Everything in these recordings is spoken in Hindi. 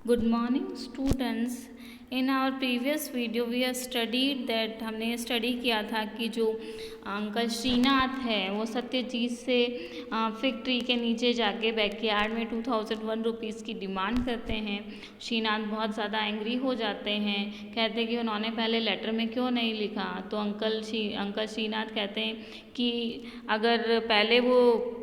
Good morning students. In our previous video we have studied that हमने स्टडी किया था कि जो अंकल श्रीनाथ है वो सत्यजीत से फिग ट्री के नीचे जाके बैकयार्ड में 2001 रुपीज़ की डिमांड करते हैं। श्रीनाथ बहुत ज़्यादा एंग्री हो जाते हैं, कहते हैं कि उन्होंने पहले लेटर में क्यों नहीं लिखा। तो अंकल श्रीनाथ कहते हैं कि अगर पहले वो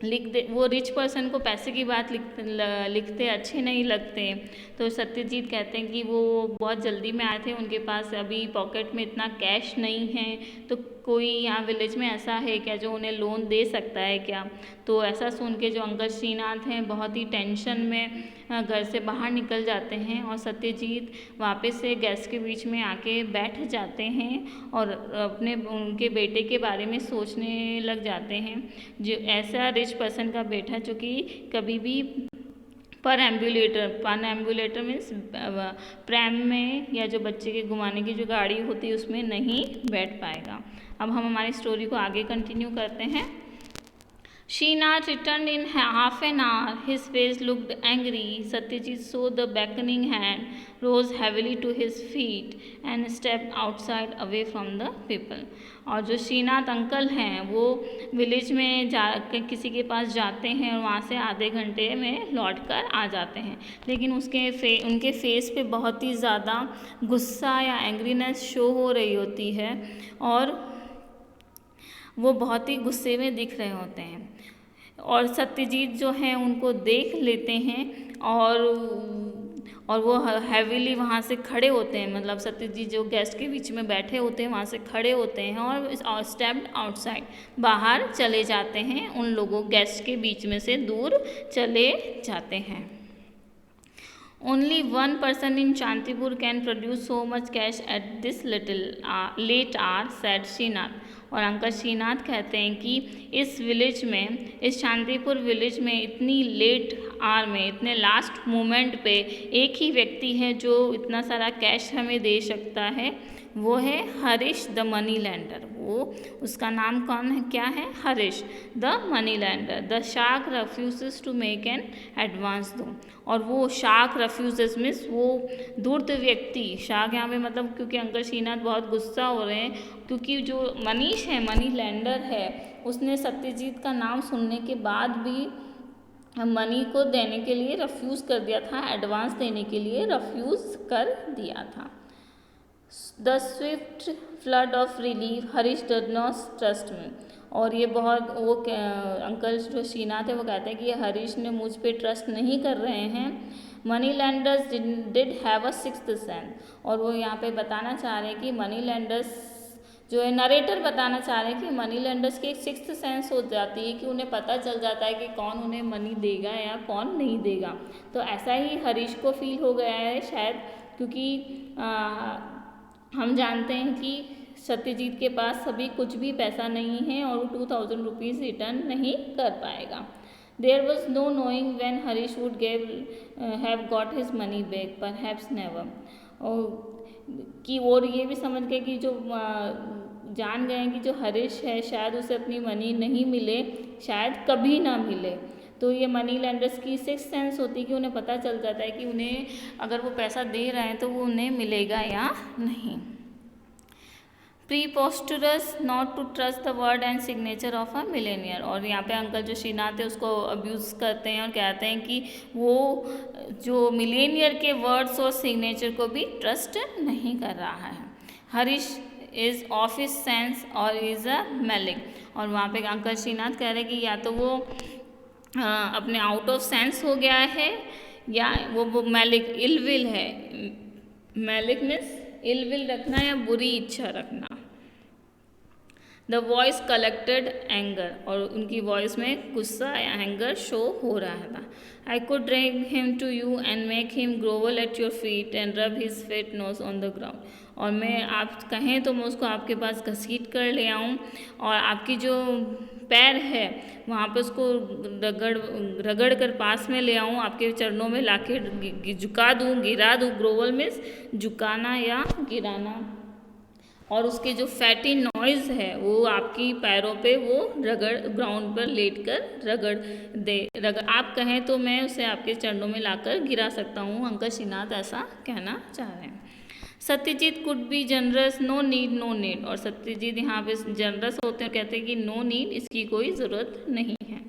लिख दे, वो रिच पर्सन को पैसे की बात लिखते अच्छे नहीं लगते। तो सत्यजीत कहते हैं कि वो बहुत जल्दी में आए थे, उनके पास अभी पॉकेट में इतना कैश नहीं है, तो कोई यहाँ विलेज में ऐसा है क्या जो उन्हें लोन दे सकता है क्या। तो ऐसा सुन के जो अंकल श्रीनाथ हैं बहुत ही टेंशन में घर से बाहर निकल जाते हैं और सत्यजीत वापस से गैस के बीच में आके बैठ जाते हैं और अपने उनके बेटे के बारे में सोचने लग जाते हैं। जो ऐसा रिच पर्सन का बेटा जो कि कभी भी पर एम्बुलेटर मीन्स प्रैम में या जो बच्चे के घुमाने की जो गाड़ी होती है उसमें नहीं बैठ पाएगा। अब हम हमारी स्टोरी को आगे कंटिन्यू करते हैं। Srinath returned in half an hour. His face looked angry. Satyajit saw the beckoning hand, rose heavily to his feet and stepped outside away from the people. और जो श्रीनाथ अंकल हैं वो विलेज में जा किसी के पास जाते हैं और वहाँ से आधे घंटे में लौट कर आ जाते हैं, लेकिन उनके फेस पे बहुत ही ज़्यादा गुस्सा या एंग्रीनेस शो हो रही होती है और वो बहुत ही गुस्से में दिख रहे होते हैं। और सत्यजीत जो हैं उनको देख लेते हैं और वो हैवीली वहाँ से खड़े होते हैं, मतलब सत्यजीत जो गेस्ट के बीच में बैठे होते हैं वहाँ से खड़े होते हैं और स्टेप्ड आउटसाइड, बाहर चले जाते हैं, उन लोगों गेस्ट के बीच में से दूर चले जाते हैं। Only one person in Shantipur can produce so much cash at this late hour, said Srinath. और अंकल श्रीनाथ कहते हैं कि इस विलेज में, इस शांतिपुर विलेज में इतनी लेट आवर में, इतने लास्ट मोमेंट पे एक ही व्यक्ति है जो इतना सारा कैश हमें दे सकता है, वो है हरीश द मनी लैंडर। वो उसका नाम कौन है, क्या है, Harish the money lender. The shark refuses to make an advance दो, और वो शार्क रेफ्यूजेस मीन्स वो धूर्त व्यक्ति, शार्क यहाँ पे मतलब क्योंकि अंकल श्रीनाथ बहुत गुस्सा हो रहे हैं क्योंकि जो मनीष है, मनी लैंडर है, उसने सत्यजीत का नाम सुनने के बाद भी मनी को देने के लिए रफ्यूज़ कर दिया था, एडवांस देने के लिए रफ्यूज़ कर दिया था। The Swift flood of relief, Harish does not trust me. और ये बहुत वो अंकल जो श्रीनाथ है वो कहते हैं कि हरीश ने मुझ पे ट्रस्ट नहीं कर रहे हैं। Money landers did have a sixth sense, और वो यहाँ पे बताना चाह रहे हैं कि मनी लैंडर्स जो है, नरेटर बताना चाह रहे हैं कि मनी लैंडर्स की एक सिक्स्थ सेंस हो जाती है कि उन्हें पता चल जाता है कि कौन उन्हें मनी देगा या कौन नहीं देगा। तो ऐसा ही हरीश को फील हो गया है शायद, क्योंकि हम जानते हैं कि सत्यजीत के पास अभी कुछ भी पैसा नहीं है और वो 2000 रुपीज़ रिटर्न नहीं कर पाएगा। There was no knowing when Harish would have got his money back, perhaps never. और ये भी समझ गए कि जो जान गए हैं कि जो हरीश है शायद उसे अपनी मनी नहीं मिले, शायद कभी ना मिले। तो ये मनी लैंडर्स की सिक्स सेंस होती है कि उन्हें पता चल जाता है कि उन्हें अगर वो पैसा दे रहे हैं तो वो उन्हें मिलेगा या नहीं। Preposterous not to trust the word and signature of a millionaire. और यहाँ पे अंकल जो श्रीनाथ है उसको अब्यूज़ करते हैं और कहते हैं कि वो जो मिलेनियर के वर्ड्स और सिग्नेचर को भी ट्रस्ट नहीं कर रहा है। Harish is of his sense और इज़ अ मैलिक। और वहाँ पे अंकल श्रीनाथ कह रहे हैं कि या तो वो अपने आउट ऑफ सेंस हो गया है या वो मैलिक इलविल है। मैलिक मीन्स इलविल रखना या बुरी इच्छा रखना। द वॉइस कलेक्टेड एंगर, और उनकी वॉइस में गुस्सा या एंगर शो हो रहा था। I could drag him to you and make him grovel at your feet and rub his fat nose on the ground. और मैं, आप कहें तो मैं उसको आपके पास घसीट कर ले आऊँ और आपकी जो पैर है वहाँ पे उसको रगड़ कर पास में ले आऊँ, आपके चरणों में लाके झुका दूँ, गिरा दूँ। ग्रोवल मीन्स झुकाना या गिराना। और उसके जो फैटी नॉइज़ है वो आपकी पैरों पे वो रगड़ ग्राउंड पर लेट कर रगड़ आप कहें तो मैं उसे आपके चरणों में लाकर गिरा सकता हूँ, अंकल श्रीनाथ ऐसा कहना चाह रहे हैं। Satyajit could be generous, no need. और सत्यजीत यहाँ पे जनरस होते हैं, कहते हैं कि नो नीड, इसकी कोई ज़रूरत नहीं है।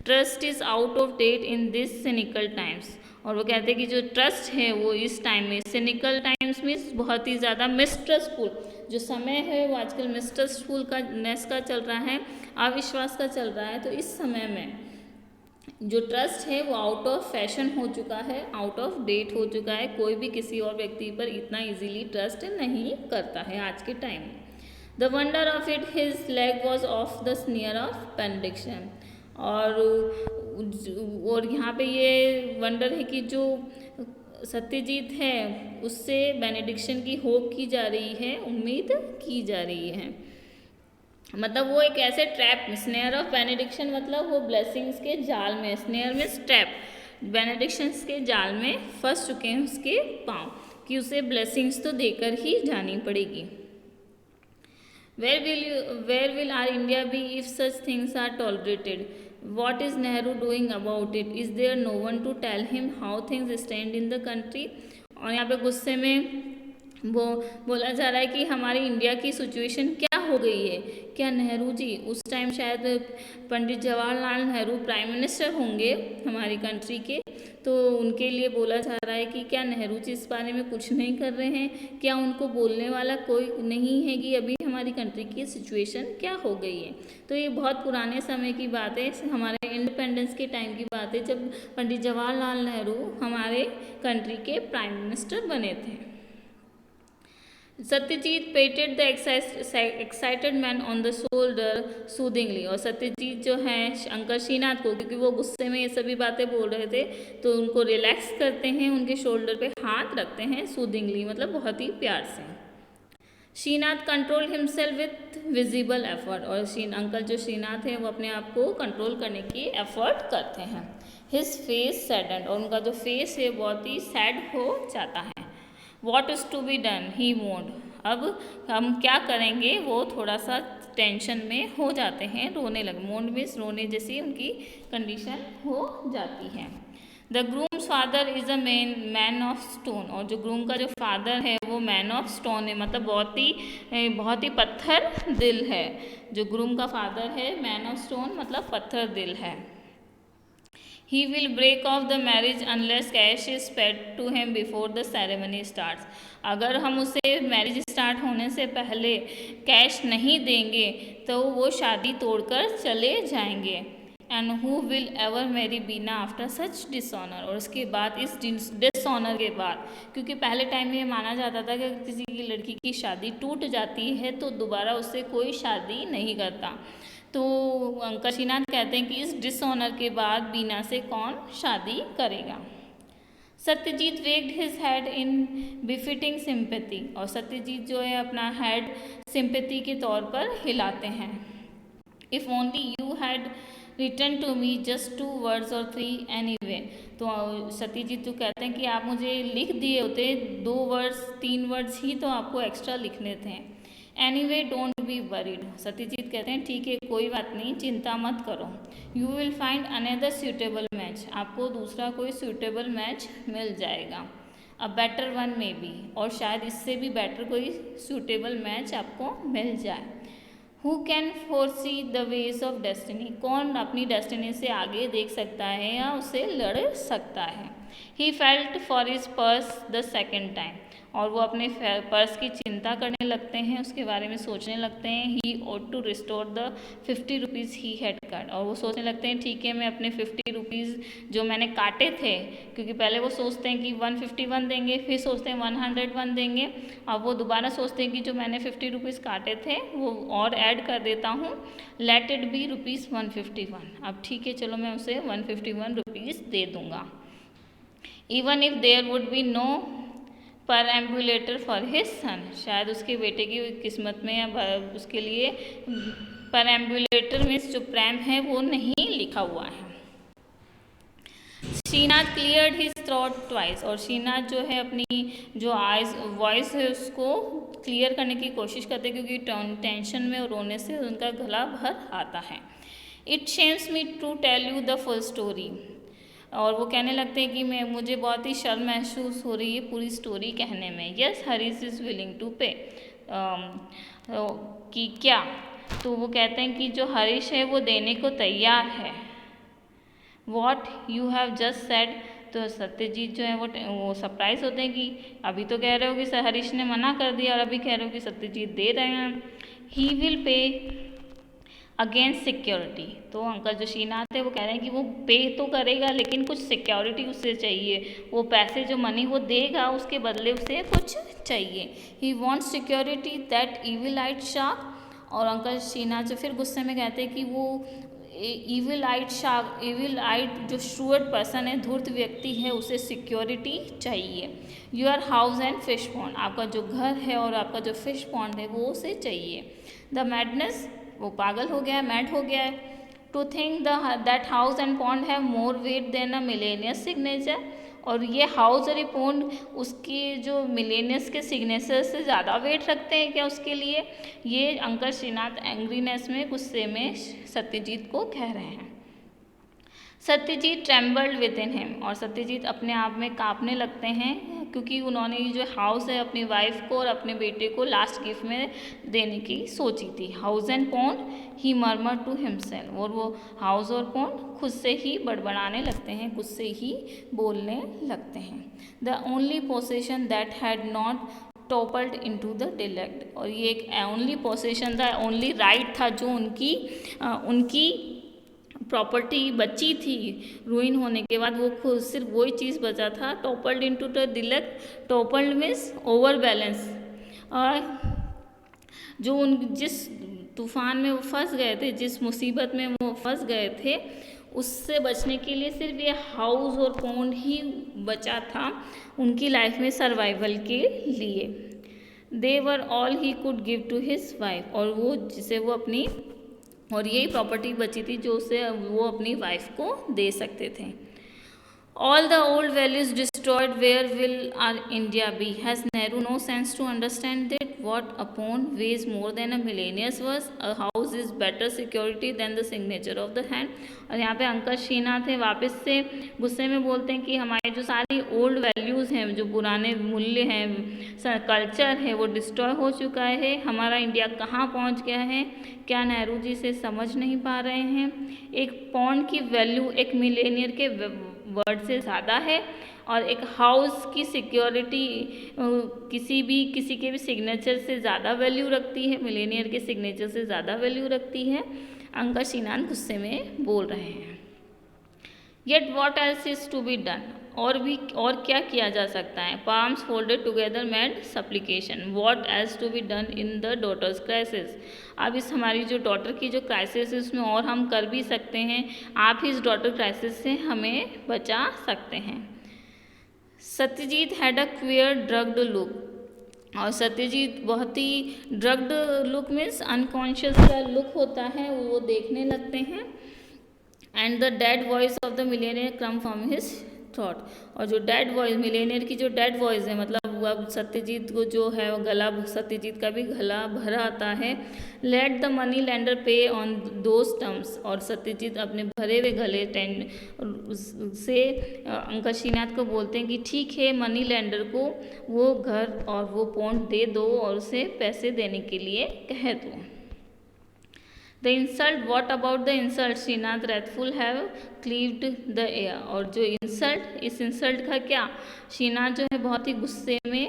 Trust is out of date in this cynical times, और वो कहते हैं कि जो ट्रस्ट है वो इस टाइम में, सिनिकल टाइम्स मीन्स बहुत ही ज़्यादा मिसट्रस्टफुल, जो समय है वो आजकल मिसट्रस्टफुल का नेस का चल रहा है, अविश्वास का चल रहा है। तो इस समय में जो ट्रस्ट है वो आउट ऑफ फैशन हो चुका है, आउट ऑफ डेट हो चुका है। कोई भी किसी और व्यक्ति पर इतना इजीली ट्रस्ट नहीं करता है आज के टाइम में। The wonder of it, his leg was of the स्नियर of benediction, और यहाँ पे ये वंडर है कि जो सत्यजीत है उससे बेनेडिक्शन की होप की जा रही है, उम्मीद की जा रही है। मतलब वो एक ऐसे ट्रैप, स्नेयर ऑफ बेनेडिक्शन मतलब वो ब्लेसिंग्स के जाल में, स्नेयर में ट्रैप, बेनेडिक्शंस के जाल में फंस चुके हैं उसके पाँव, कि उसे ब्लेसिंग्स तो देकर ही जानी पड़ेगी। Where will our India be if such things are tolerated? What is Nehru doing about it? Is there no one to tell him how things stand in the country? और यहाँ पे गुस्से में वो बोला जा रहा है कि हमारी इंडिया की सिचुएशन क्या हो गई है। क्या नेहरू जी, उस टाइम शायद पंडित जवाहरलाल नेहरू प्राइम मिनिस्टर होंगे हमारी कंट्री के, तो उनके लिए बोला जा रहा है कि क्या नेहरू जी इस बारे में कुछ नहीं कर रहे हैं? क्या उनको बोलने वाला कोई नहीं है कि अभी हमारी कंट्री की सिचुएशन क्या हो गई है? तो ये बहुत पुराने समय की बात है, हमारे इंडिपेंडेंस के टाइम की बात है, जब पंडित जवाहरलाल नेहरू हमारे कंट्री के प्राइम मिनिस्टर बने थे। Satyajit patted the excited man on the shoulder soothingly, और सत्यजीत जो हैं अंकल श्रीनाथ को, क्योंकि वो गुस्से में ये सभी बातें बोल रहे थे, तो उनको रिलैक्स करते हैं, उनके शोल्डर पे हाथ रखते हैं, सूदिंगली मतलब बहुत ही प्यार से। Srinath control himself with visible effort, और अंकल जो श्रीनाथ हैं वो अपने आप को कंट्रोल करने की एफर्ट करते हैं। हिज फेस सैडेंड, और उनका जो फेस है बहुत ही सैड हो जाता है। What is to be done? He moaned. अब हम क्या करेंगे, वो थोड़ा सा टेंशन में हो जाते हैं, रोने लगे। मोन्ड मीन्स रोने जैसी उनकी कंडीशन हो जाती है। The grooms father is a man of stone, और जो ग्रूम का जो फादर है वो मैन ऑफ स्टोन है, मतलब बहुत ही पत्थर दिल है। जो ग्रूम का फादर है मैन ऑफ स्टोन मतलब पत्थर दिल है। He will break off the marriage unless cash is paid to him before the ceremony starts. अगर हम उसे मैरिज स्टार्ट होने से पहले कैश नहीं देंगे तो वो शादी तोड़कर चले जाएंगे। And who will ever marry Bina after such dishonour, और उसके बाद इस डिसऑनर के बाद, क्योंकि पहले टाइम में ये माना जाता था कि किसी की लड़की की शादी टूट जाती है तो दोबारा उससे कोई शादी नहीं करता। तो अंकल श्रीनाथ कहते हैं कि इस डिसऑनर के बाद बीना से कौन शादी करेगा। Satyajit wagged his head in befitting sympathy, और सत्यजीत जो है अपना हेड सिंपैथी के तौर पर हिलाते हैं। If only you had return to me just 2 words or 3 anyway, तो सत्यजीत जो कहते हैं कि आप मुझे लिख दिए होते 2 वर्ड्स 3 वर्ड्स ही तो आपको एक्स्ट्रा लिखने थे। Anyway don't be worried, Satyajit कहते हैं ठीक है कोई बात नहीं, चिंता मत करो। You will find another suitable match, आपको दूसरा कोई सूटेबल मैच मिल जाएगा। A better one may be, और शायद इससे भी बेटर कोई सूटेबल मैच आपको मिल जाए। Who can foresee the ways of destiny, कौन अपनी डेस्टिनी से आगे देख सकता है या उसे लड़ सकता है। He felt for his purse the second time, और वो अपने पर्स की चिंता करने लगते हैं, उसके बारे में सोचने लगते हैं। He ought to restore the 50 rupees he had cut, और वो सोचने लगते हैं ठीक है मैं अपने 50 रुपीज़ जो मैंने काटे थे, क्योंकि पहले वो सोचते हैं कि 151 देंगे, फिर सोचते हैं 101 देंगे, अब वो दोबारा सोचते हैं कि जो मैंने 50 रुपीज़ काटे थे वो और ऐड कर देता हूँ, लेट इट बी ₹151। अब ठीक है चलो मैं उसे 151 रुपीज़ दे दूँगा। Even if there would be no perambulator for his son, शायद उसके बेटे की किस्मत में या उसके लिए पर एम्बुलेटर में जो प्रेम है वो नहीं लिखा हुआ है। Srinath cleared his throat twice, और श्रीनाथ जो है अपनी जो आइज वॉइस है उसको क्लियर करने की कोशिश करते हैं क्योंकि टेंशन में और रोने से उनका गला भर आता है। It shames me to tell you the full story, और वो कहने लगते हैं कि मुझे बहुत ही शर्म महसूस हो रही है पूरी स्टोरी कहने में। Yes Harish is willing to pay, कि क्या, तो वो कहते हैं कि जो हरीश है वो देने को तैयार है। What you have just said, तो सत्यजीत जो है वो सरप्राइज होते हैं कि अभी तो कह रहे हो कि हरीश ने मना कर दिया और अभी कह रहे हो कि सत्यजीत दे रहे हैं। He will pay against security, तो अंकल जो श्रीनाथ है वो कह रहे हैं कि वो पे तो करेगा लेकिन कुछ सिक्योरिटी उससे चाहिए, वो पैसे जो मनी वो देगा उसके बदले उसे कुछ चाहिए। He wants security that evil light shark, और अंकल श्रीनाथ जो फिर गुस्से में कहते हैं कि वो इविलाइट शार्क, इविलाइट जो श्रूअड पर्सन है, धूर्त व्यक्ति है, उसे सिक्योरिटी चाहिए। Your house and fish pond, आपका जो घर है और आपका जो फिश पॉन्ड है वो उसे चाहिए। द मैडनेस, वो पागल हो गया है, मैड हो गया है। To think that house and pond have more weight than a millionaire's signature, और ये हाउस और ये पॉन्ड उसकी जो मिलेनियस के सिग्नेचर से ज़्यादा वेट रखते हैं क्या उसके लिए। ये अंकल श्रीनाथ एंग्रीनेस में गुस्से में सत्यजीत को कह रहे हैं। Satyajit trembled with in him, और सत्यजीत अपने आप में कांपने लगते हैं क्योंकि उन्होंने ये जो हाउस है अपनी वाइफ को और अपने बेटे को लास्ट गिफ्ट में देने की सोची थी। House and pond he murmur to himself, और वो हाउस और पॉन्ड खुद से ही बड़बड़ाने लगते हैं, खुद से ही बोलने लगते हैं। The only possession that had not toppled into the dialect, और ये एक ओनली पोसेशन था, ओनली राइट था जो उनकी प्रॉपर्टी बची थी रूइन होने के बाद, वो खुद सिर्फ वही चीज़ बचा था। Toppled into the dialect, toppled means over balance, और जो जिस तूफान में वो फंस गए थे, जिस मुसीबत में वो फंस गए थे, उससे बचने के लिए सिर्फ ये हाउस और पॉन्ड ही बचा था उनकी लाइफ में सर्वाइवल के लिए। They were all he could give to his wife, और वो जिसे वो अपनी, और यही प्रॉपर्टी बची थी जो उसे वो अपनी वाइफ को दे सकते थे। All the old values destroyed, where will our India be? Has Nehru no sense to understand that what a pawn weighs more than a millionaire's worth? A house is better security than the signature of the hand. और यहाँ पे अंकल श्रीनाथ है वापस से गुस्से में बोलते हैं कि हमारी जो सारी ओल्ड वैल्यूज़ हैं, जो पुराने मूल्य हैं, कल्चर है, वो डिस्ट्रॉय हो चुका है। हमारा इंडिया कहाँ पहुँच गया है, क्या नेहरू जी से समझ नहीं पा रहे हैं। एक पॉन्ड की वैल्यू एक मिलेनियर के वर्ड से ज़्यादा है, और एक हाउस की सिक्योरिटी किसी के भी सिग्नेचर से ज़्यादा वैल्यू रखती है, मिलेनियर के सिग्नेचर से ज़्यादा वैल्यू रखती है। अंकल श्रीनाथ गुस्से में बोल रहे हैं। Yet what else is to be done, और क्या किया जा सकता है। Palms folded together made supplication, what else to be done in the daughter's crisis. अब इस हमारी जो डॉटर की जो क्राइसिस है उसमें और हम कर भी सकते हैं, आप ही इस डॉटर क्राइसिस से हमें बचा सकते हैं। Satyajit had a queer drugged look, और सत्यजीत बहुत ही ड्रग्ड लुक मीन्स अनकॉन्शियस का लुक होता है, वो देखने लगते हैं। And the dead voice of the Millionaire come from his thought, और जो डेड वॉइस, मिलेनियर की जो डेड वॉइस है, मतलब अब सत्यजीत को जो है वो गला, सत्यजीत का भी गला भरा आता है। लेट द मनी लेंडर पे ऑन दोज टर्म्स, और सत्यजीत अपने भरे हुए गले से अंकल श्रीनाथ को बोलते हैं कि ठीक है, मनी लेंडर को वो घर और वो पॉन्ड दे दो और उसे पैसे देने के लिए कह दो। The insult, what about the insult, Shrinath wrathful have cleaved the air, और जो इंसल्ट, इस इंसल्ट का क्या, श्रीनाथ जो है बहुत ही गुस्से में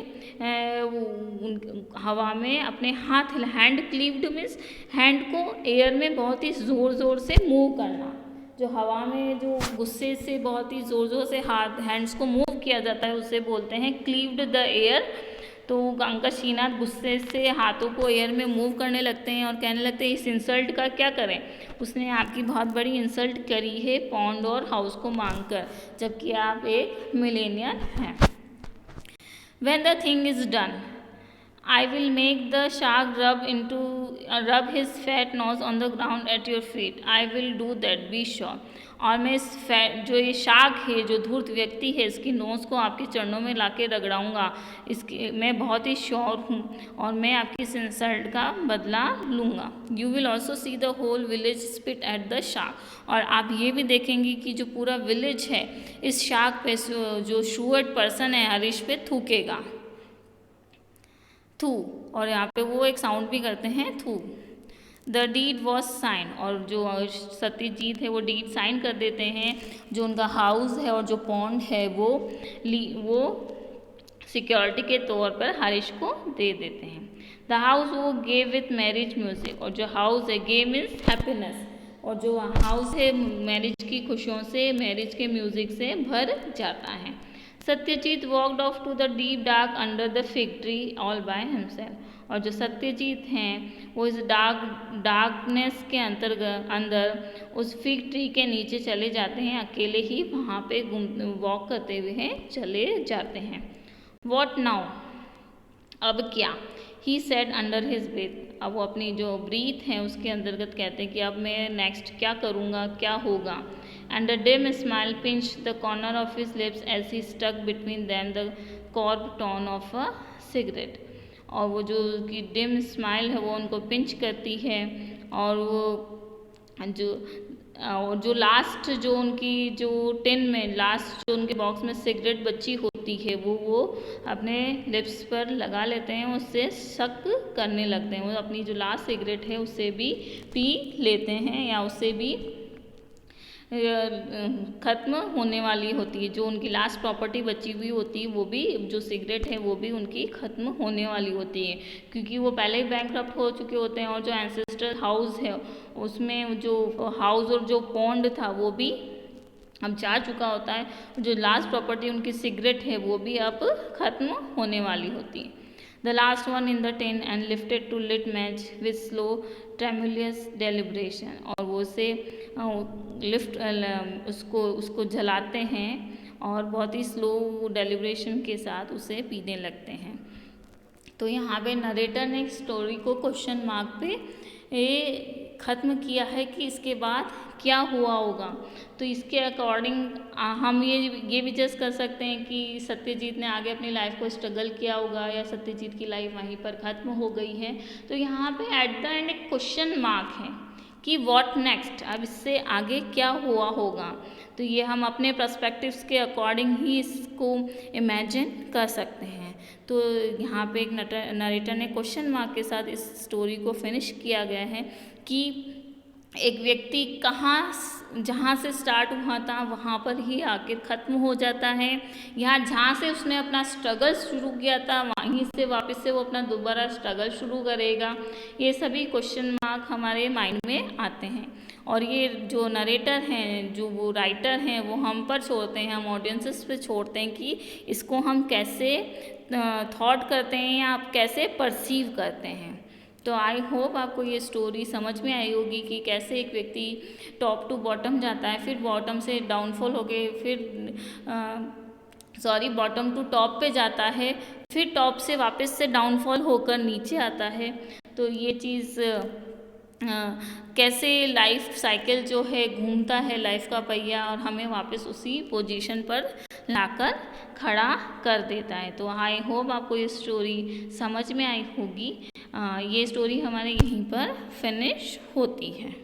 हवा में अपने हाथ, हैंड क्लीव्ड मीन्स हैंड को एयर में बहुत ही ज़ोर ज़ोर से मूव करना, जो हवा में जो गुस्से से बहुत ही ज़ोर ज़ोर से हैंड्स को मूव किया जाता है उसे बोलते हैं क्लीव्ड द एयर। तो अंकल श्रीनाथ गुस्से से हाथों को एयर में मूव करने लगते हैं और कहने लगते हैं इस इंसल्ट का क्या करें, उसने आपकी बहुत बड़ी इंसल्ट करी है पॉन्ड और हाउस को मांगकर, जबकि आप एक मिलेनियर हैं। When the thing is done, I will make the shark rub his fat nose on the ground at your feet. I will do that, be sure. और मैं इस जो ये शार्क है, जो धूर्त व्यक्ति है, इसकी नोज़ को आपके चरणों में लाके रगड़ाऊंगा, इसके मैं बहुत ही श्योर हूँ और मैं आपकी इस इंसल्ट का बदला लूँगा. You will also see the whole village spit at the shark. और आप ये भी देखेंगे कि जो पूरा विलेज है इस शार्क पे, जो शूअर्ड पर्सन है हरीश पे थूकेगा, थू. और यहाँ पे वो एक साउंड भी करते हैं, थू. The deed was sign. और जो सत्यजीत है वो डीड साइन कर देते हैं. जो उनका हाउस है और जो पॉन्ड है वो सिक्योरिटी के तौर पर हरीश को दे देते हैं. द हाउस वो गेव विथ मैरिज म्यूजिक. और जो हाउस है, गेव मीन्स हैप्पीनेस, और जो हाउस है मैरिज की खुशियों से, मैरिज के म्यूजिक से भर जाता है. Satyajit walked off to the deep dark under the fig tree all by himself. और जो सत्यजीत हैं वो इस डार्कनेस के अंदर उस फिग ट्री के नीचे चले जाते हैं, अकेले ही वहाँ पे वॉक करते हुए चले जाते हैं. वॉट नाउ, अब क्या. He said under his breath. अब वो अपनी जो ब्रीथ है उसके अंतर्गत कहते हैं कि अब मैं नेक्स्ट क्या करूँगा, क्या होगा. And the dim smile pinch the corner of his lips as he stuck between them the carton of a cigarette. और वो जो की डिम स्माइल है वो उनको पिंच करती है, और वो जो लास्ट जो उनकी जो टिन में लास्ट जो उनके बॉक्स में सिगरेट बची होती है वो अपने लिप्स पर लगा लेते हैं, उससे शक करने लगते हैं. वो अपनी जो लास्ट सिगरेट है उससे भी पी लेते हैं, या उससे भी ख़त्म होने वाली होती है. जो उनकी लास्ट प्रॉपर्टी बची हुई होती है वो भी, जो सिगरेट है वो भी उनकी ख़त्म होने वाली होती है, क्योंकि वो पहले ही बैंकक्रप्ट हो चुके होते हैं. और जो एंसेस्ट्रल हाउस है उसमें जो हाउस और जो पॉन्ड था वो भी अब जा चुका होता है. जो लास्ट प्रॉपर्टी उनकी सिगरेट है वो भी अब ख़त्म होने वाली होती है. The last one in the tin and lifted to lit match with slow tremulous deliberation. और वो उसे लिफ्ट उसको जलाते हैं और बहुत ही स्लो डेलिब्रेशन के साथ उसे पीने लगते हैं. तो यहाँ पे नरेटर ने स्टोरी को क्वेश्चन मार्क पे ख़त्म किया है कि इसके बाद क्या हुआ होगा. तो इसके अकॉर्डिंग हम ये भी जज कर सकते हैं कि सत्यजीत ने आगे अपनी लाइफ को स्ट्रगल किया होगा, या सत्यजीत की लाइफ वहीं पर ख़त्म हो गई है. तो यहाँ पे एट द एंड एक क्वेश्चन मार्क है कि व्हाट नेक्स्ट, अब इससे आगे क्या हुआ होगा. तो ये हम अपने पर्सपेक्टिव्स के अकॉर्डिंग ही इसको इमेजिन कर सकते हैं. तो यहाँ पे एक नरेटर ने क्वेश्चन मार्क के साथ इस स्टोरी को फिनिश किया गया है कि एक व्यक्ति जहाँ से स्टार्ट हुआ था वहाँ पर ही आखिर ख़त्म हो जाता है. यहाँ जहाँ से उसने अपना स्ट्रगल शुरू किया था वहीं से वापस से वो अपना दोबारा स्ट्रगल शुरू करेगा. ये सभी क्वेश्चन मार्क हमारे माइंड में आते हैं. और ये जो नरेटर हैं, जो वो राइटर हैं, वो हम पर छोड़ते हैं, हम ऑडियंसेस पे छोड़ते हैं कि इसको हम कैसे थॉट करते हैं या आप कैसे परसीव करते हैं. तो आई होप आपको ये स्टोरी समझ में आई होगी कि कैसे एक व्यक्ति टॉप टू बॉटम जाता है, फिर बॉटम से डाउनफॉल होके बॉटम टू टॉप पे जाता है, फिर टॉप से वापस से डाउनफॉल होकर नीचे आता है. तो ये चीज़ कैसे लाइफ साइकिल जो है घूमता है लाइफ का पहिया, और हमें वापस उसी पोजीशन पर लाकर खड़ा कर देता है. तो आई होप आपको ये स्टोरी समझ में आई होगी. ये स्टोरी हमारे यहीं पर फिनिश होती है.